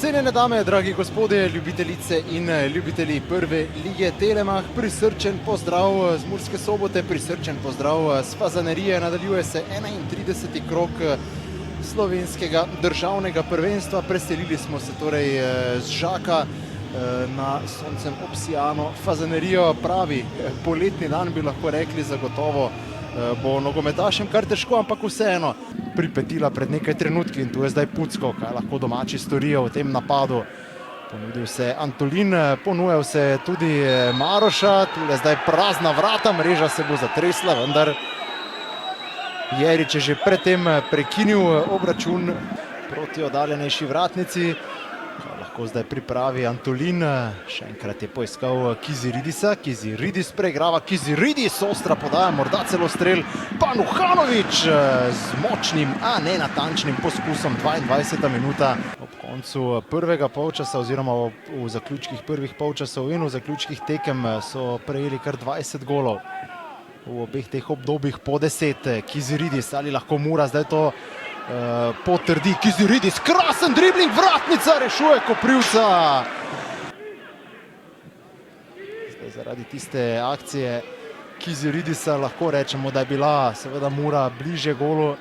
Cenjene dame, dragi gospodje, ljubitelice in ljubitelji prve lige Telemach, prisrčen pozdrav z Murske Sobote, prisrčen pozdrav z Fazanerije. Nadaljuje se 31. krog slovenskega državnega prvenstva. Preselili smo se torej z Žaka na soncem obsijano Fazanerijo. Pravi poletni dan, bi lahko rekli, zagotovo bo nogometašem kar težko, ampak vseeno pripetila pred nekaj trenutki in tu je zdaj Pucko, kaj lahko domači storijo v tem napadu. Ponudil se Antolin, ponujal se tudi Maroša, tule zdaj prazna vrata, mreža se bo zatresla, vendar Jerič je že predtem prekinil obračun proti oddaljenejši vratnici. Lahko zdaj pripravi Antolin, še enkrat je poiskal Kiziridisa, Kiziridis preigrava, Kiziridis, ostra podaja, morda celo strel, Panuhanović z močnim, a ne natančnim poskusom, 22. minuta. Ob koncu prvega polčasa oziroma v zaključkih prvih polčasov in v zaključkih tekem so prejeli kar 20 golov. V obeh teh obdobjih po 10. Kiziridis, ali lahko Mura zdaj to potrdi? Kiziridis, krasen dribling, vratnica rešuje Koprivca. Zdaj zaradi tiste akcije Kiziridisa lahko rečemo, da je bila seveda Mura bliže golu.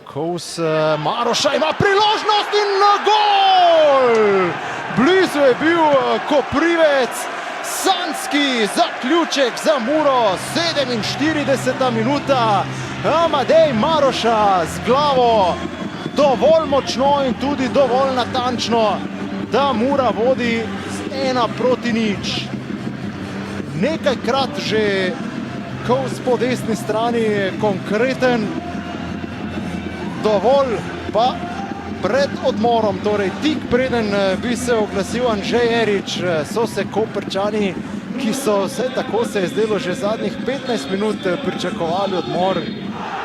Kous Maroša ima priložnost in na gol! Blizu je bil Koprivec. Sanjski zaključek za Muro, 47. minuta. Amadej Maroša z glavo dovolj močno in tudi dovolj natančno, da Mura vodi z 1-0. Nekajkrat že Kous po desni strani konkreten, dovolj pa pred odmorom, torej tik preden bi se oglasil Anže Jerič, so se Koprčani, ki so vse tako se je zdelo že zadnjih 15 minut pričakovali odmor,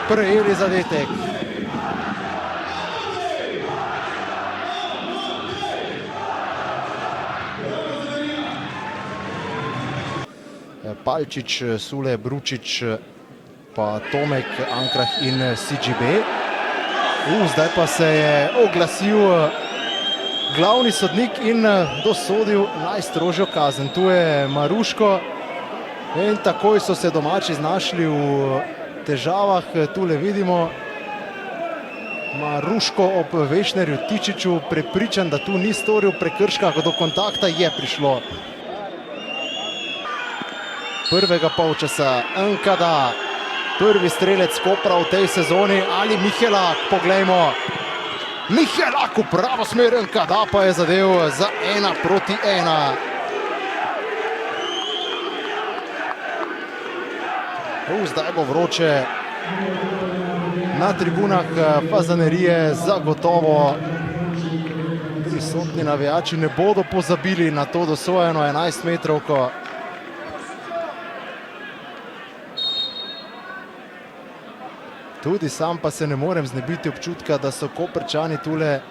prejeli zadetek. Palčič, Sule, Bručič, pa Tomek, Ankrah in CGB. Zdaj pa se je oglasil glavni sodnik in dosodil najstrožjo kazen. Tu je Maruško in takoj so se domači znašli v težavah. Tule vidimo Maruško ob Vešnerju Tičiču, prepričan, da tu ni storil prekrška, do kontakta je prišlo. Prvega polčasa NKD. Prvi strelec Kopra v tej sezoni, ali Mihelak, poglejmo. Mihelak v pravo smer, NKD pa je zadev za 1-1. Zdaj bo vroče na tribunah Fazanerije, zagotovo prisotni navijači ne bodo pozabili na to dosojeno 11-metrovko. Tudi sam pa se ne morem znebiti občutka, da so Koprčani tule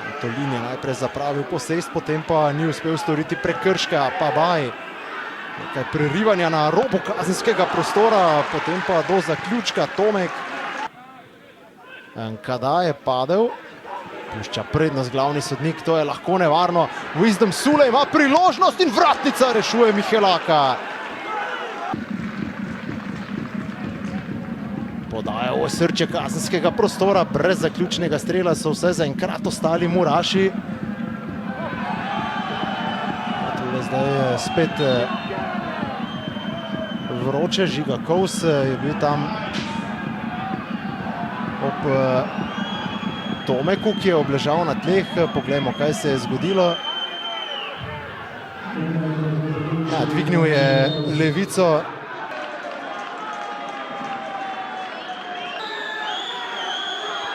Antolin je najprej zapravil posest, potem pa ni uspel storiti prekrška, pa baj. Nekaj prerivanja na robu kazenskega prostora, potem pa do zaključka Tomek. NKD je padel. Pušča prednost glavni sodnik, to je lahko nevarno. Wisdom Sule ima priložnost in vratnica rešuje Mihelaka. Podaja v osrčje kazenskega prostora, brez zaključnega strela so vse zaenkrat ostali Muraši. Tule zdaj spet vroče, Žiga Kous je bil tam ob Tomeku, ki je obležal na tleh. Poglejmo, kaj se je zgodilo. Dvignil je levico.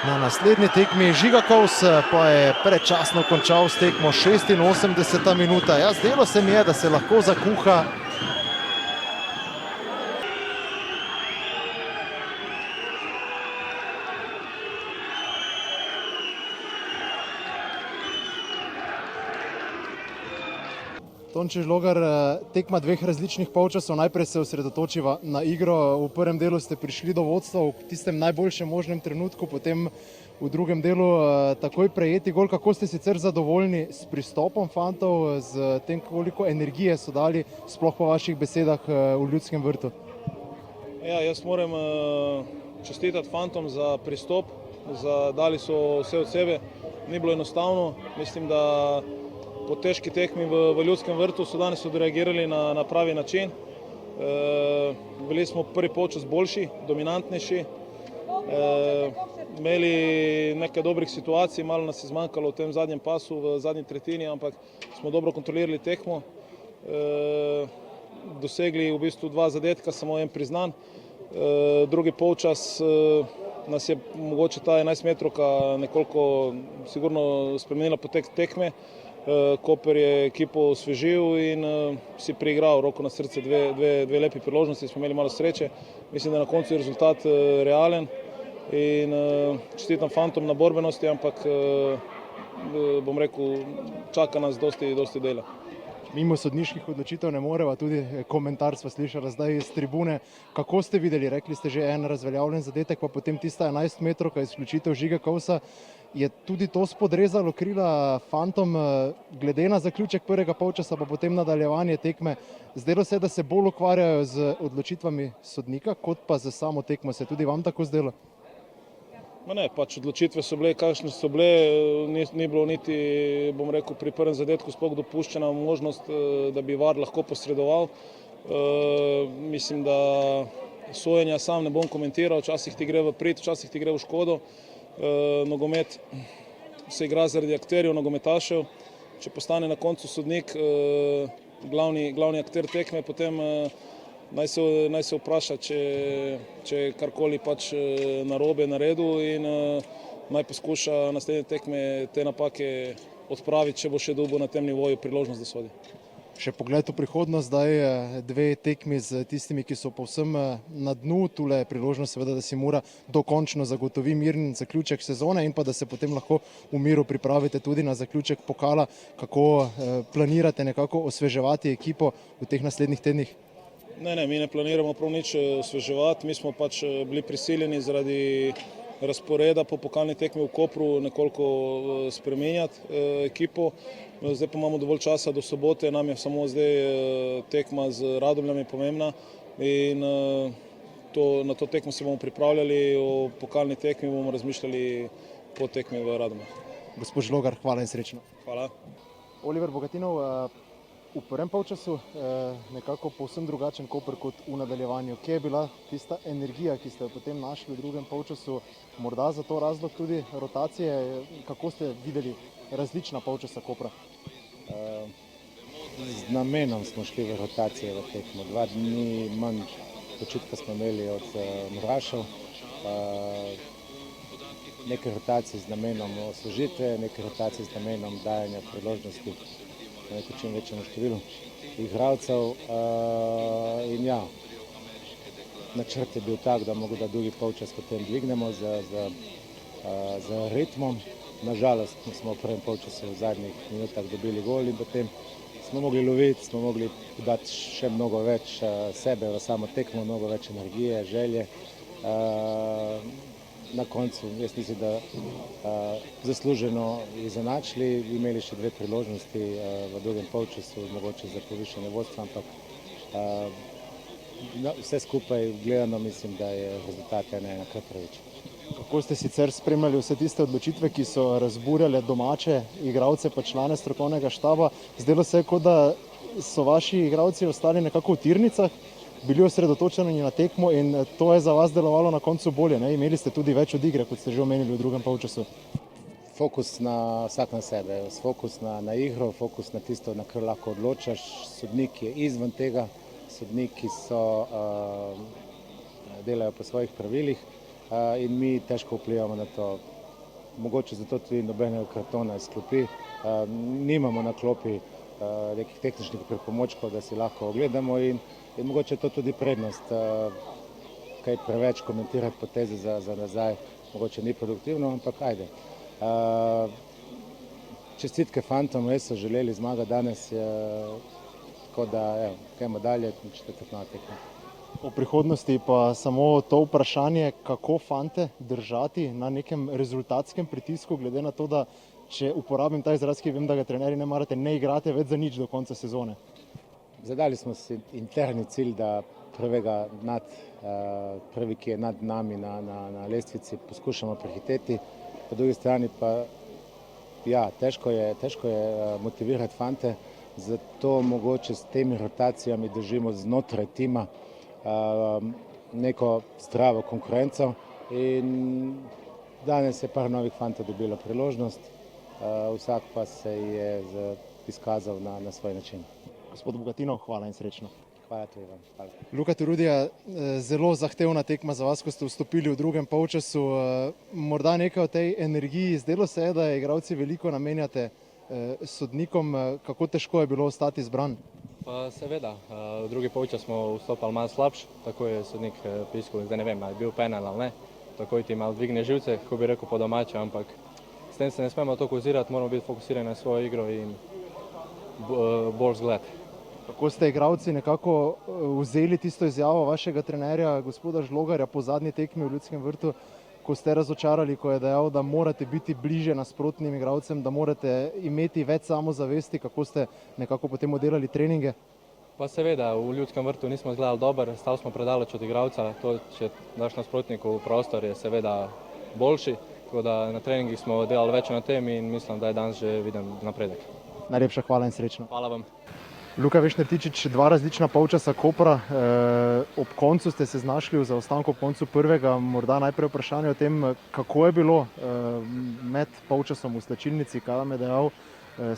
Na naslednji tekmi Žiga Kous pa je predčasno končal s tekmo, 86. minuta. Ja, zdelo se mi je, da se lahko zakuha. Tonči Žlogar, tekma dveh različnih polčasov. Najprej se osredotočiva na igro. V prvem delu ste prišli do vodstva v tistem najboljšem možnem trenutku, potem v drugem delu takoj prejeti gol. Kako ste sicer zadovoljni s pristopom fantov, z tem, koliko energije so dali, sploh po vaših besedah, v Ljudskem vrtu? Ja, jaz moram čestitati fantom za pristop, dali so vse od sebe. Ni bilo enostavno, mislim, da po težki tekmi v Ljudskem vrtu so danes odreagirali na pravi način. Bili smo prvi polčas boljši, dominantnejši. Imeli nekaj dobrih situacij, malo nas je zmanjkalo v tem zadnjem pasu, v zadnji tretjini, ampak smo dobro kontrolirali tekmo. Dosegli v bistvu 2 zadetka, samo en priznan. Drugi polčas nas je mogoče ta 11-metrovka nekoliko sigurno spremenila potek tekme. Koper je ekipo osvežil in si priigral, roko na srce, dve lepi priložnosti, smo imeli malo sreče. Mislim, da na koncu je rezultat realen in čestitam fantom na borbenosti, ampak bom rekel, čaka nas dosti dela. Mimo sodniških odločitev ne moreva, tudi komentar sva slišala zdaj iz tribune. Kako ste videli? Rekli ste že en razveljavljen zadetek, pa potem tista 11-metrovka, izključitev Žige Kovsa. Je tudi to spodrezalo krila fantom, glede na zaključek prvega polčasa, pa potem nadaljevanje tekme? Zdelo se, da se bolj ukvarjajo z odločitvami sodnika, kot pa z samo tekmo. Se tudi vam tako zdelo? Ne, pač odločitve so bile, kakšne so bile, ni bilo niti, bom rekel, pri prvem zadetku sploh dopuščena možnost, da bi VAR lahko posredoval. Mislim, da sojenja sam ne bom komentiral, včasih ti gre v prid, včasih ti gre v škodo. Nogomet se igra zaradi akterjev, nogometašev. Če postane na koncu sodnik glavni akter tekme, potem naj se vpraša, če je karkoli pač narobe naredil in naj poskuša naslednje tekme te napake odpraviti, če bo še dobil na tem nivoju priložnost, da sodi. Še pogled v prihodnost, zdaj 2 tekmi z tistimi, ki so povsem na dnu. Tule je priložnost seveda, da si Mura dokončno zagotovi miren zaključek sezone in pa da se potem lahko v miru pripravite tudi na zaključek pokala. Kako planirate nekako osveževati ekipo v teh naslednjih tednih? Ne, mi ne planiramo prav nič osveževati. Mi smo pač bili prisiljeni zaradi razporeda po pokalni tekmi v Kopru nekoliko spremenjati ekipo. Zdaj pa imamo dovolj časa do sobote, nam je samo zdaj tekma z Radomljami pomembna in na to tekmo se bomo pripravljali, o pokalni tekmi bomo razmišljali po tekmi v Radomljah. Gospod Žlogar, hvala in srečno. Hvala. Oliver Bogatinov, v prvem polčasu nekako povsem drugačen Koper kot v nadaljevanju. Kje je bila tista energija, ki ste jo potem našli v drugem polčasu? Morda za to razlog tudi rotacije? Kako ste videli različna polčasa Kopra? Z namenom smo šli v rotacije v tekmo. 2 dni manj počitka smo imeli od Murašev. Nekaj rotacij z namenom osvežitve, nekaj rotacij z namenom dajanja priložnosti čim večjemu številu igralcev. In ja, načrt je bil tak, da mogo da drugi polčas potem dvignemo z ritmom. Nažalost smo v prvem polčasu v zadnjih minutah dobili gol in potem smo mogli loviti, smo mogli dati še mnogo več sebe v samo tekmo, mnogo več energije, želje. Na koncu, jaz mislim, da zasluženo izenačili, imeli še 2 priložnosti v drugem polčasu, mogoče za povišanje vodstva, ampak vse skupaj gledano mislim, da je rezultat 1:1 kar preveč. Kako ste sicer spremljali vse tiste odločitve, ki so razburjale domače igralce pa člane strokovnega štaba? Zdelo se je, kot da so vaši igralci ostali nekako v tirnicah, bili osredotočeni na tekmo in to je za vas delovalo na koncu bolje, ne? Imeli ste tudi več od igre, kot ste že omenili v drugem polčasu. Fokus na vsak na sebe, fokus na igro, fokus na tisto, na kar lahko odločaš. Sodnik je izven tega, sodniki delajo po svojih pravilih in mi težko vplivamo na to. Mogoče zato tudi nobenega kartona iz klopi, nimamo na klopi nekih tehničnih pripomočkov, da si lahko ogledamo in mogoče je to tudi prednost. Kaj preveč komentirati poteze za nazaj, mogoče ni produktivno, ampak ajde. Čestitke fantom, res so želeli zmagati danes, tako da evo, gremo dalje, četrtfinalna tekma. O prihodnosti pa samo to vprašanje, kako fante držati na nekem rezultatskem pritisku, glede na to, da če uporabim ta izraz, ki vem, da ga trenerji ne marate, ne igrate več za nič do konca sezone. Zadali smo si interni cilj, da prvi, ki je nad nami na lestvici, poskušamo prehiteti. Po drugi strani pa ja, težko je motivirati fante, zato mogoče s temi rotacijami držimo znotraj tima neko zdravo konkurenco in danes je par novih fantov dobilo priložnost, vsak pa se je izkazal na svoj način. Gospod Bogatino, hvala in srečno. Hvala tudi vam. Hvala. Luka Turudija, zelo zahtevna tekma za vas, ko ste vstopili v drugem polčasu. Morda nekaj o tej energiji. Zdelo se je, da igralci veliko namenjate sodnikom. Kako težko je bilo ostati zbran? Pa seveda, v drugi polčas smo vstopali malo slabši, tako je sodnik piskal, zdaj ne vem, ali je bil penal ali ne, takoj ti malo dvigne živce, kako bi rekel po domače, ampak s tem se ne smemo toliko ozirati, moramo biti fokusirani na svojo igro in bolj zgled. Kako ste igralci nekako vzeli tisto izjavo vašega trenerja, gospoda Žlogarja, po zadnji tekmi v Ljudskem vrtu, ko ste razočarali, ko je dejal, da morate biti bliže nasprotnim igralcem, da morate imeti več samozavesti, kako ste nekako potem oddelali treninge? Pa seveda, v Ljudskem vrtu nismo izgledali dobro, stali smo predaleč od igralca, to, če daš nasprotniku v prostor, je seveda boljši, tako da na treningih smo delali več na tem in mislim, da je danes že viden napredek. Najlepša hvala in srečno. Hvala vam. Luka Vešner-Tičič, dva različna polčasa Kopra. Ob koncu ste se znašli v zaostanku ob koncu prvega. Morda najprej vprašanje o tem, kako je bilo med polčasom v slačilnici, kaj vam je dejal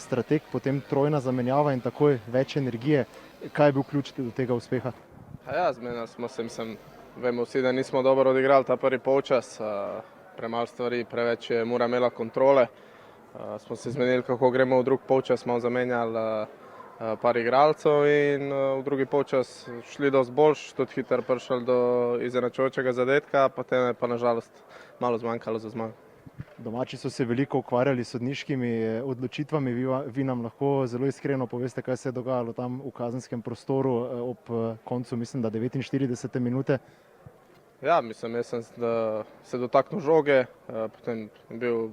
strateg, potem trojna zamenjava in takoj več energije. Kaj je bil ključ do tega uspeha? Ja, zmenili smo se, vemo vsi, da nismo dobro odigrali ta prvi polčas. Premalo stvari, preveč je Mura imela kontrole. Smo se zmenili, kako gremo v drug polčas, smo zamenjali par igralcev in v drugi polčas šli dosti boljš, tudi hitro prišli do izenačujočega zadetka, potem je pa nažalost malo zmanjkalo za zmago. Domači so se veliko ukvarjali s sodniškimi odločitvami, vi nam lahko zelo iskreno poveste, kaj se je dogajalo tam v kazenskem prostoru ob koncu, mislim, da 49. minute. Ja, mislim, jaz sem se dotaknil žoge, potem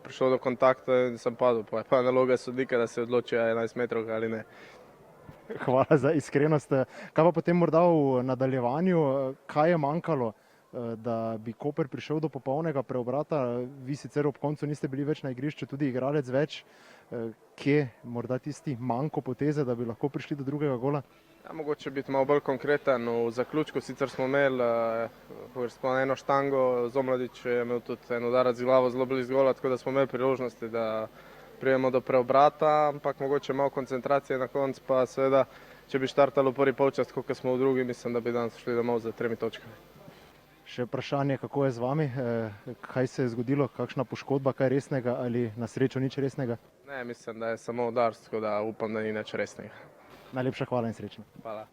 prišel do kontakta in sem padel, pa je pa naloga sodnika, da se odloči 11 metrov ali ne. Hvala za iskrenost. Kaj pa potem morda v nadaljevanju, kaj je manjkalo, da bi Koper prišel do popolnega preobrata? Vi sicer ob koncu niste bili več na igrišču, tudi igralec več. Kje morda tisti manjko poteze, da bi lahko prišli do drugega gola? Ja, mogoče biti malo bolj konkreten. V zaključku sicer smo imeli eno štango, Zomladič je imel tudi en udarac z glavo zelo blizu gola, tako da smo imeli priložnosti, da prijemo do preobrata, ampak mogoče malo koncentracije na koncu, pa seveda, če bi štartali v prvi polčas, kot smo v drugi, mislim, da bi danes šli domov za 3 točkami. Še vprašanje, kako je z vami? Kaj se je zgodilo? Kakšna poškodba, kaj resnega ali na srečo nič resnega? Ne, mislim, da je samo udarc, tako da upam, da ni nič resnega. Najlepša hvala in srečno. Hvala.